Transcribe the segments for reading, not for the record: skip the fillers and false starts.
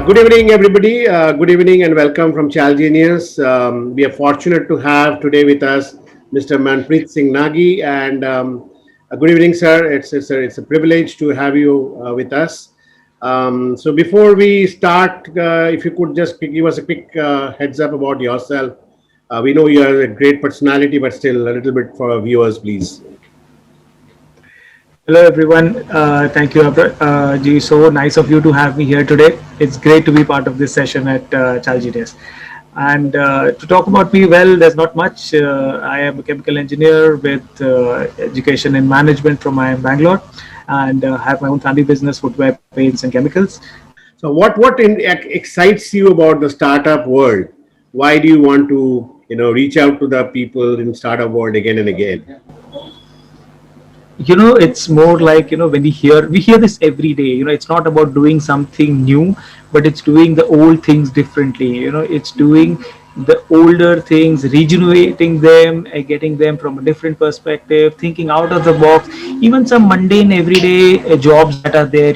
Good evening, everybody. Good evening and welcome from Chalgenius. We are fortunate to have today with us Mr. Manpreet Singh Nagi. And good evening, sir. It's a privilege to have you with us. So, before we start, if you could just give us a quick heads up about yourself. We know you are a great personality, but still a little bit for our viewers, please. Hello everyone. Thank you, G. So nice of you to have me here today. It's great to be part of this session at Chalgenius. And to talk about me, well, there's not much. I am a chemical engineer with education in management from IIM Bangalore, and have my own family business, footwear, paints, and chemicals. So, excites you about the startup world? Why do you want to, reach out to the people in startup world again and again? It's more like, when we hear this every day. It's not about doing something new, but it's doing the old things differently. It's doing the older things, regenerating them, getting them from a different perspective, thinking out of the box. Even some mundane everyday jobs that are there,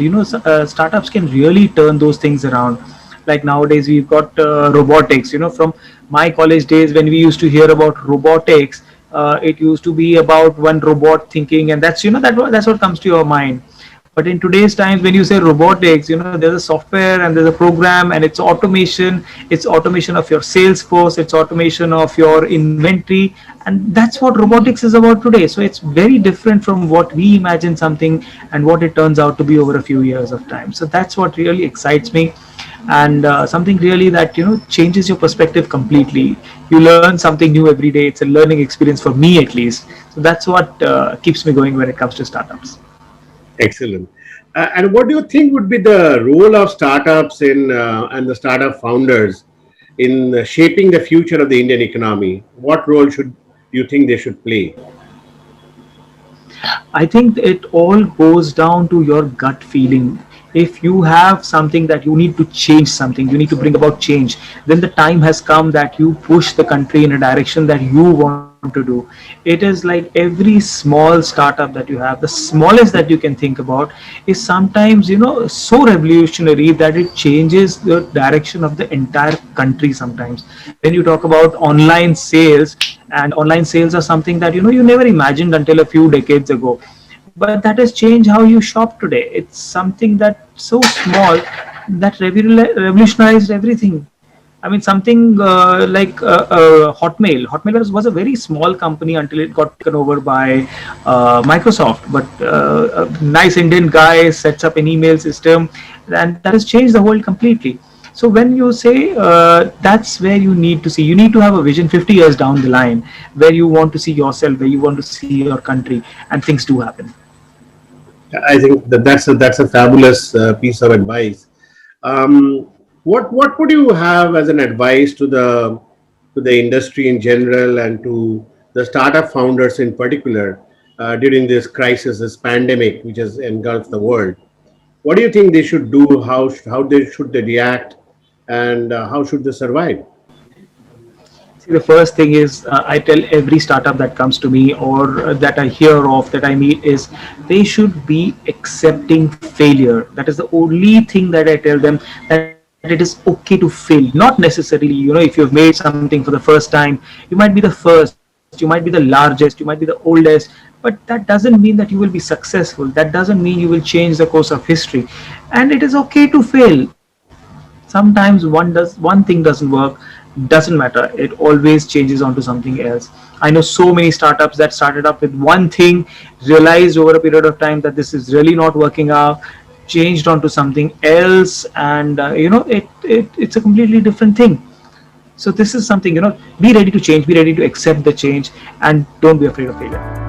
startups can really turn those things around. Like nowadays we've got robotics. From my college days, when we used to hear about robotics, it used to be about one robot thinking, and that's what comes to your mind. But in today's times, when you say robotics, there's a software and there's a program, and it's automation of your sales force, it's automation of your inventory, and that's what robotics is about today. So it's very different from what we imagine something and what it turns out to be over a few years of time. So that's what really excites me, and something really that changes your perspective completely. You learn something new every day. It's a learning experience for me, at least. So that's what keeps me going when it comes to startups. Excellent. And what do you think would be the role of startups in and the startup founders in shaping the future of the Indian economy? What role should you think they should play? I think it all goes down to your gut feeling. If you have something that you need to change something, you need to bring about change, then the time has come that you push the country in a direction that you want to do. It is like every small startup that you have, the smallest that you can think about, is sometimes so revolutionary that it changes the direction of the entire country sometimes. When you talk about online sales, and online sales are something that you never imagined until a few decades ago, but that has changed how you shop today. It's something that so small that revolutionized everything. I mean, something like Hotmail was a very small company until it got taken over by Microsoft. But a nice Indian guy sets up an email system, and that has changed the world completely. So when you say that's where you need to have a vision 50 years down the line, where you want to see yourself, where you want to see your country, and things do happen. I think that's a fabulous piece of advice. What would you have as an advice to the industry in general and to the startup founders in particular during this crisis, this pandemic, which has engulfed the world? What do you think they should do? How they react, and how should they survive? See, the first thing is, I tell every startup that comes to me, or that I hear of, that I meet, is they should be accepting failure. That is the only thing that I tell them, that it is okay to fail. Not necessarily, if you've made something for the first time, you might be the first, you might be the largest, you might be the oldest, but that doesn't mean that you will be successful. That doesn't mean you will change the course of history. And it is okay to fail. Sometimes one thing doesn't work, doesn't matter, it always changes onto something else. I know so many startups that started up with one thing, realized over a period of time that this is really not working out, changed onto something else, and it's a completely different thing. So this is something, be ready to change, be ready to accept the change, and don't be afraid of failure.